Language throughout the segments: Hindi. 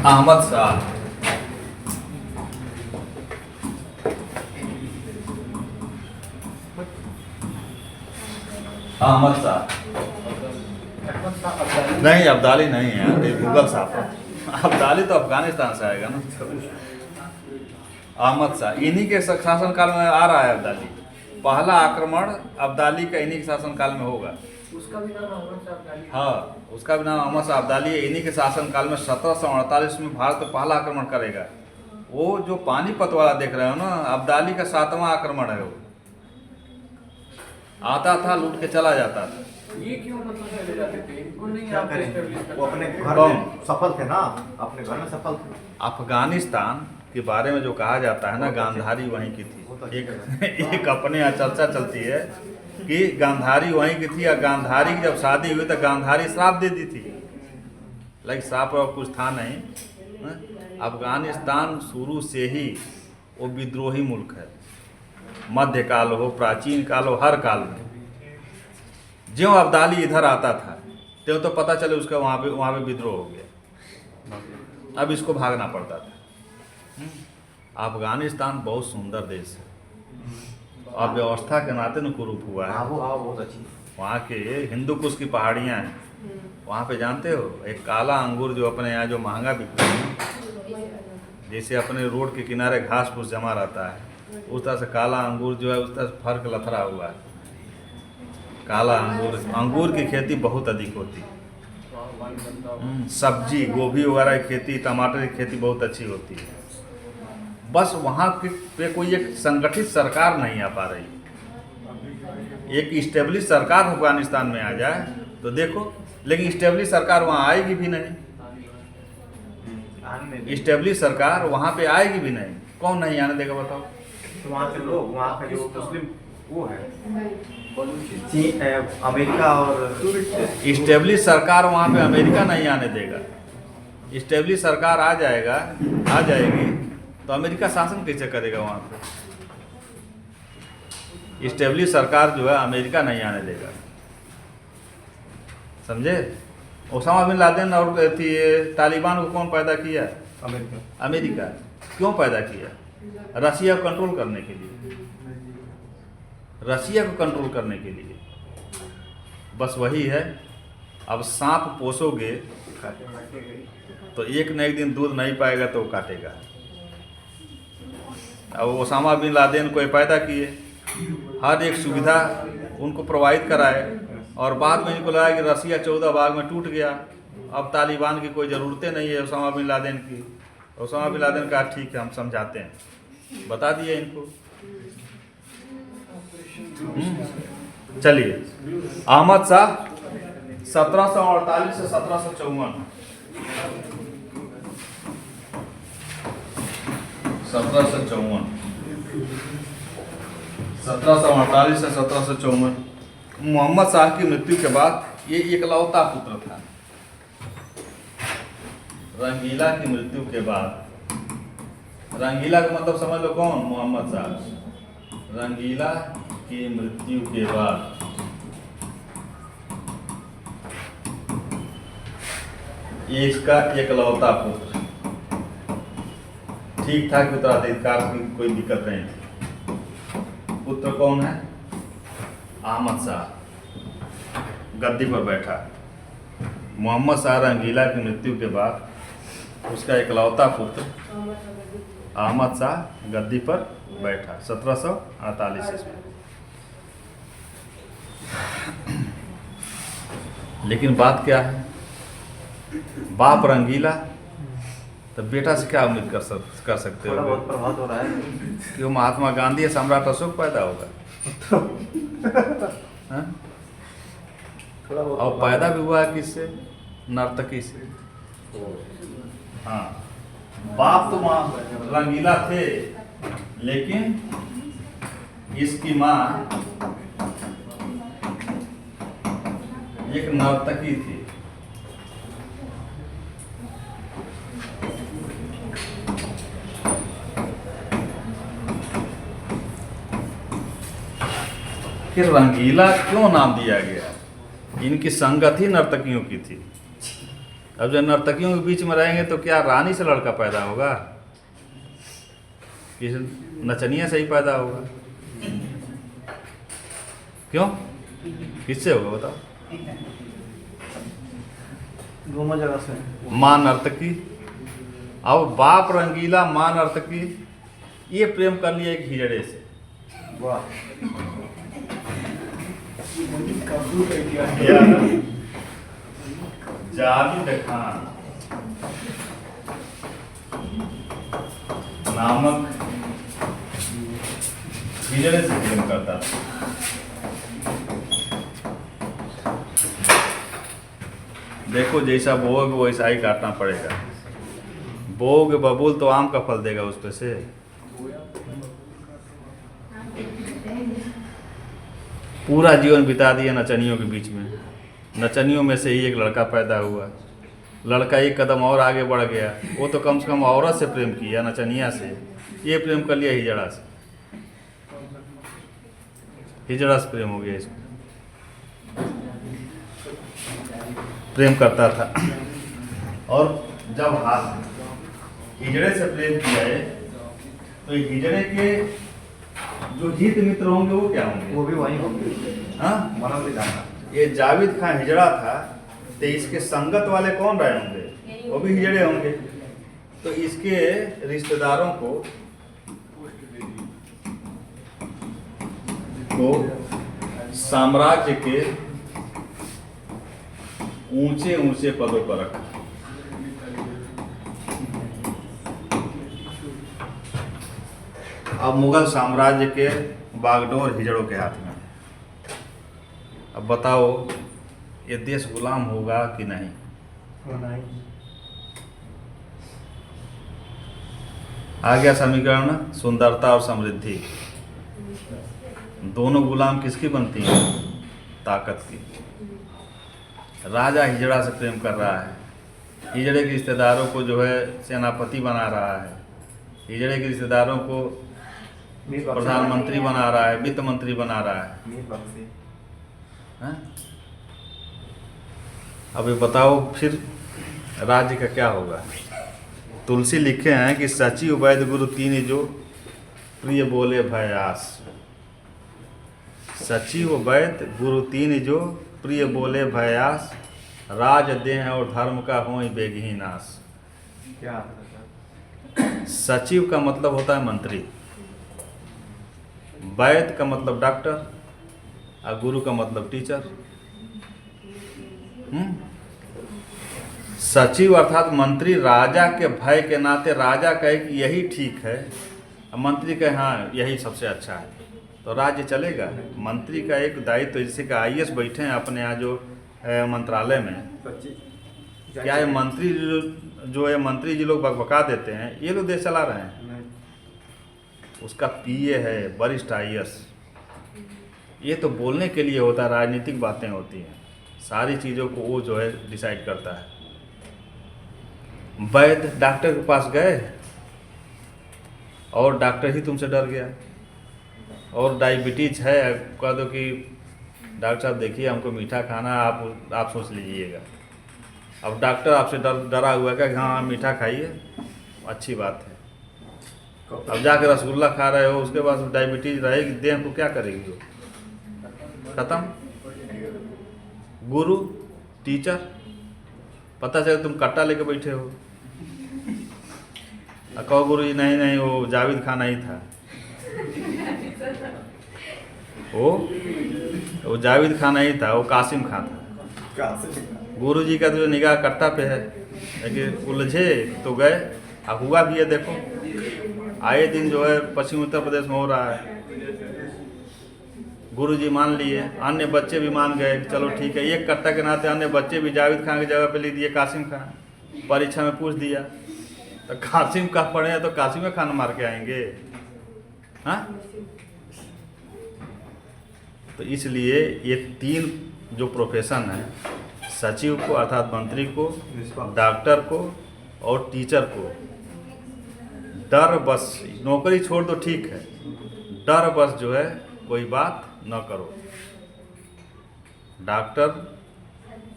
अहमद शाह। अहमद शाह नहीं, अब्दाली नहीं है, ये गूगल साहब। अब्दाली तो अफगानिस्तान से आएगा ना। अहमद शाह इन्हीं के शासनकाल में आ रहा है अब्दाली। पहला आक्रमण अब्दाली का इन्हीं के शासनकाल में होगा। उसका भी नाम अहमद शाह अब्दाली। हाँ, उसका भी नाम अहमद शाह अब्दाली है। इन्हीं के शासनकाल में 1748 में भारत पर पहला आक्रमण करेगा। वो जो पानीपत वाला देख रहे हो ना, अब्दाली का 7वां आक्रमण है। वो आता था, लूट के चला जाता था। ये क्यों मतलब चले जाते थे? इनको नहीं क्या आप करें, establish वो करते अपने थे। घर में सफल थे ना, अपने घर में सफल थे। अफगानिस्तान के बारे में जो कहा जाता है ना, गांधारी वहीं की थी। एक अपने यहाँ चर्चा चलती है कि गांधारी वहीं की थी, और गांधारी की जब शादी हुई तो गांधारी श्राप दे दी थी। लाइक श्राप और कुछ था नहीं। अफगानिस्तान शुरू से ही वो विद्रोही मुल्क है। मध्यकाल हो, प्राचीन काल हो, हर काल में ज्यों अब्दाली इधर आता था त्यों तो पता चले उसका वहाँ पे विद्रोह हो गया। अब इसको भागना पड़ता था। अफगानिस्तान बहुत सुंदर देश है और व्यवस्था के नाते न कुरूप हुआ है। आबोहवा बहुत अच्छी है। वहाँ के हिंदू कुश की पहाड़ियाँ हैं, वहाँ पे जानते हो एक काला अंगूर जो अपने यहाँ जो महंगा बिकता है, जैसे अपने रोड के किनारे घास फूस जमा रहता है, उस तरह से काला अंगूर जो है उस तरह से फर्क लथड़ा हुआ है। काला अंगूर की खेती बहुत अधिक होती है। सब्जी गोभी वगैरह की खेती, टमाटर की खेती बहुत अच्छी होती है। बस वहाँ पे कोई एक संगठित सरकार नहीं आ पा रही। एक इस्टेब्लिश सरकार अफगानिस्तान में आ जाए तो देखो, लेकिन इस्टेब्लिश सरकार वहाँ आएगी भी नहीं। इस्टेब्लिश सरकार वहाँ पे आएगी भी नहीं। कौन नहीं आने देगा बताओ? तो वहाँ के लोग, वहाँ का जो मुस्लिम वो है, अमेरिका और इस्टेब्लिश सरकार वहाँ पे अमेरिका नहीं आने देगा। इस्टेब्लिश सरकार आ जाएगी तो अमेरिका शासन कैसे करेगा वहाँ पे? इस्टेब्लिश सरकार जो है अमेरिका नहीं आने देगा, समझे? ओसामा बिन लादेन और तालिबान को कौन पैदा किया? अमेरिका। क्यों पैदा किया? रसिया को कंट्रोल करने के लिए। रसिया को कंट्रोल करने के लिए। बस वही है। अब सांप पोसोगे तो एक न एक दिन दूध नहीं पाएगा तो वो काटेगा। अब ओसामा बिन लादेन को पैदा किए, हर एक सुविधा उनको प्रोवाइड कराए, और बाद में इनको लगा कि रसिया 14 भाग में टूट गया, अब तालिबान की कोई ज़रूरतें नहीं है ओसामा बिन लादेन की। ओसामा बिन लादेन कहा ठीक है हम समझाते हैं, बता दिए इनको। चलिए, अहमद शाह 1748 से 1754। 1748 से 1754। मोहम्मद शाह की मृत्यु के बाद ये इकलौता पुत्र था। रंगीला की मृत्यु के बाद, रंगीला का मतलब समझ लो कौन? मोहम्मद शाह। रंगीला की मृत्यु के बाद ये इसका इकलौता पुत्र, ठीक ठाक उत्तराधिकार की कोई दिक्कत नहीं थी। पुत्र कौन है? अहमद शाह गद्दी पर बैठा। मोहम्मद शाह रंगीला की मृत्यु के बाद उसका इकलौता पुत्र अहमद शाह गद्दी पर बैठा 1748 ईस्वी। लेकिन बात क्या है? बाप रंगीला तो बेटा से क्या उम्मीद कर सकते हो? थोड़ा बहुत प्रभावित हो रहा है कि वो महात्मा गांधी या सम्राट अशोक पैदा होगा? हाँ? थोड़ा बहुत और पैदा भी हुआ है किससे? नर्तकी से। हाँ, बाप तो माँ रंगीला थे, लेकिन इसकी माँ एक नर्तकी थी। फिर रंगीला क्यों नाम दिया गया? इनकी संगत ही नर्तकियों की थी। अब जब नर्तकियों के बीच में रहेंगे तो क्या रानी से लड़का पैदा होगा कि नचनिया से ही पैदा होगा? क्यों? किससे होगा बताओ? दोनों जगह से। मां नर्तकी, अब बाप रंगीला, मां नर्तकी, ये प्रेम कर लिया एक हिजड़े से। वाह। जावेद खान नामक हिजड़े से प्रेम करता था। देखो जैसा बोओगे वैसा ही काटना पड़ेगा। बोओगे बबूल तो आम का फल देगा उस पे से। पूरा जीवन बिता दिया नचनियों के बीच में, नचनियों में से ही एक लड़का पैदा हुआ। लड़का एक कदम और आगे बढ़ गया, वो तो कम से कम औरत से प्रेम किया, नचनिया से। ये प्रेम कर लिया हिजड़ा से, हिजड़ा से प्रेम हो गया इसको। प्रेम करता था और जब हाथ हिजड़े से प्रेम किया है तो हिजड़े के जो हित मित्र होंगे वो क्या होंगे? वो भी वही होंगे। हाँ, मना भी जाना। ये जावेद खान हिजड़ा था तो इसके संगत वाले कौन रहे होंगे? वो भी हिजड़े होंगे। तो इसके रिश्तेदारों को साम्राज्य के ऊंचे ऊंचे पदों पर रखा। अब मुगल साम्राज्य के बागडोर हिजड़ों के हाथ में। अब बताओ ये देश गुलाम होगा कि नहीं? आ गया समीकरण, सुंदरता और समृद्धि। दोनों गुलाम किसकी बनती हैं? ताकत की। राजा हिजड़ा से प्रेम कर रहा है, हिजड़े के रिश्तेदारों को जो है सेनापति बना रहा है, हिजड़े के रिश्तेदारों को प्रधानमंत्री बना रहा है, वित्त मंत्री बना रहा है। हाँ? अब ये बताओ फिर राज्य का क्या होगा? तुलसी लिखे हैं कि सची वैद्य गुरु तीन जो प्रिय बोले भयास। सचिव वैद्य गुरु तीन जो प्रिय बोले भयास, राज देह और धर्म का हो बेगही नाश। क्या? सचिव का मतलब होता है मंत्री, वैद्य का मतलब डॉक्टर और गुरु का मतलब टीचर। सचिव अर्थात मंत्री राजा के भय के नाते राजा कहे कि यही ठीक है, और मंत्री कहे हाँ यही सबसे अच्छा है, तो राज्य चलेगा। मंत्री का एक दायित्व, जैसे कि आईएएस बैठे हैं अपने यहाँ जो मंत्रालय में, क्या है मंत्री जो है मंत्री जी लोग बकबका देते हैं, ये लोग देश चला रहे हैं? उसका पीए है वरिष्ठ आईएएस। ये तो बोलने के लिए होता है, राजनीतिक बातें होती हैं, सारी चीज़ों को वो जो है डिसाइड करता है। वैद्य डॉक्टर के पास गए और डॉक्टर ही तुमसे डर गया, और डायबिटीज है, कह दो कि डॉक्टर साहब देखिए हमको मीठा खाना, आप सोच लीजिएगा। अब डॉक्टर आपसे डरा हुआ है कि हाँ मीठा खाइए, अच्छी बात है। अब जाकर रसगुल्ला खा रहे हो, उसके बाद डायबिटीज रहेगी, देह को क्या करेगी वो? खत्म। गुरु टीचर, पता चले तुम कट्टा लेके बैठे हो, कहो गुरु जी नहीं नहीं वो जावेद खान ही था, वो जावेद खान ही था, वो कासिम खान था। गुरु जी का तो निगाह कट्टा पे है, लेकिन उलझे तो गए। अब हुआ भी है, देखो आए दिन जो है पश्चिम उत्तर प्रदेश में हो रहा है। गुरु जी मान लिए, अन्य बच्चे भी मान गए, चलो ठीक है, एक कट्टा के नाते अन्य बच्चे भी जावेद खान की जगह पे लिख दिए कासिम खान। परीक्षा में पूछ दिया तो कासिम का पढ़े हैं तो कासिम खान मार के आएंगे। हाँ, तो इसलिए ये तीन जो प्रोफेशन है, सचिव को अर्थात मंत्री को, डॉक्टर को और टीचर को, डर बस नौकरी छोड़ दो ठीक है, डर बस जो है कोई बात न करो। डॉक्टर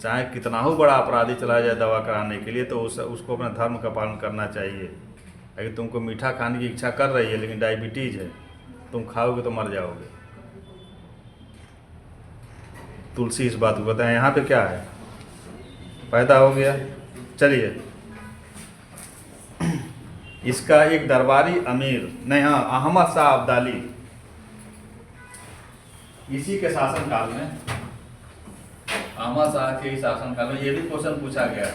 चाहे कितना ही बड़ा अपराधी चला जाए दवा कराने के लिए, तो उसको अपने धर्म का पालन करना चाहिए। अगर तुमको मीठा खाने की इच्छा कर रही है लेकिन डायबिटीज़ है, तुम खाओगे तो मर जाओगे। तुलसी इस बात को बताएं। यहाँ पे क्या है, पैदा हो गया। चलिए, इसका एक दरबारी अमीर नहीं, हाँ, अहमद शाह अब्दाली, इसी के शासनकाल में, अहमद शाह के ही शासनकाल में, ये भी क्वेश्चन पूछा गया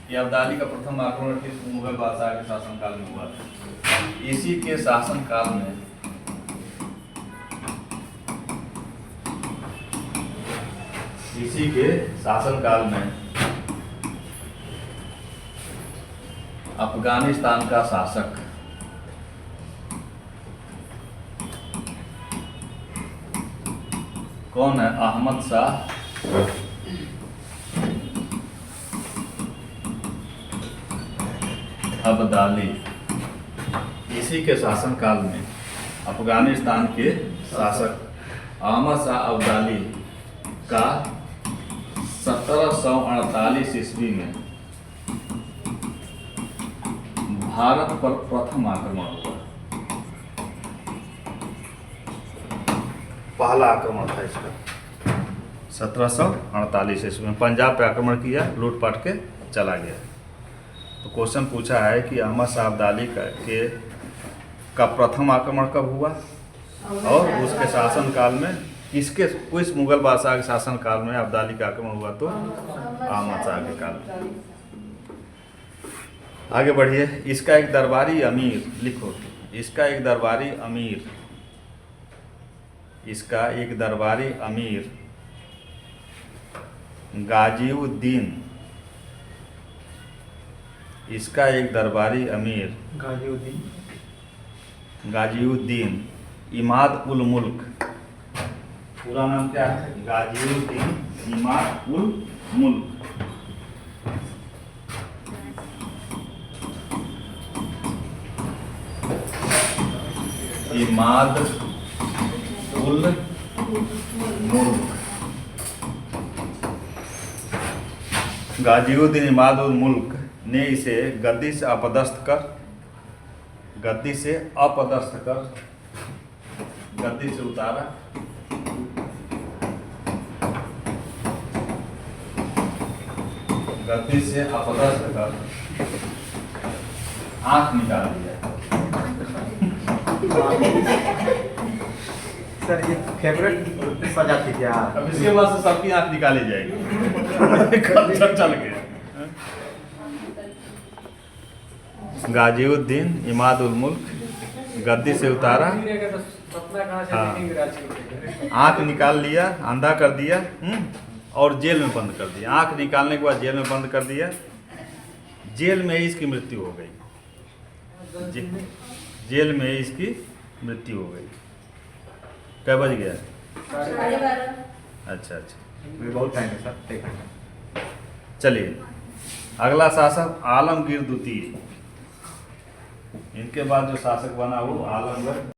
कि अब्दाली का प्रथम आक्रमण किस मुगल बादशाह के शासनकाल में हुआ था। इसी के शासनकाल में अफगानिस्तान का शासक कौन है? अहमद शाह अब्दाली। इसी के शासनकाल में अफगानिस्तान के शासक अहमद शाह अब्दाली का 1748 ईस्वी में भारत पर प्रथम आक्रमण हुआ। पहला आक्रमण था इसका 1748 ईस्वी में। पंजाब पे आक्रमण किया, लूटपाट के चला गया। तो क्वेश्चन पूछा है कि अहमद शाह अब्दाली का प्रथम आक्रमण कब हुआ और उसके शासनकाल में किस मुगल बादशाह के शासनकाल में अब्दाली का आक्रमण हुआ? तो अहमद शाह के काल में। आगे बढ़िए। इसका एक दरबारी अमीर, लिखो, इसका एक दरबारी अमीर, इसका एक दरबारी अमीर गाजीउद्दीन, इसका एक दरबारी अमीर गाजीउद्दीन इमाद उल मुल्क, पूरा नाम क्या है? गाजीउद्दीन इमाद उल मुल्क। इमाद उल मुल्क, गाजीउद्दीन इमाद उल मुल्क ने इसे गद्दी से अपदस्थ कर, गद्दी से उतारा, गद्दी से अपदस्थ कर आंख निकाल दिया। सर ये फेवरेट सजा थी क्या? अब इसके बाद से सबकी आंख निकाली जाएगी। चल के गाजीउद्दीन इमाद उल मुल्क गद्दी से उतारा, आंख निकाल लिया, अंधा कर दिया, और जेल में बंद कर दिया। आंख निकालने के बाद जेल में बंद कर दिया। जेल में ही इसकी मृत्यु हो गई। जेल में ही इसकी मृत्यु हो गई। क्या बज गया? 12:30। अच्छा, बहुत टाइम है सर, ठीक है। चलिए, अगला शासक आलमगीर द्वितीय। इनके बाद जो शासक बना वो आलमगीर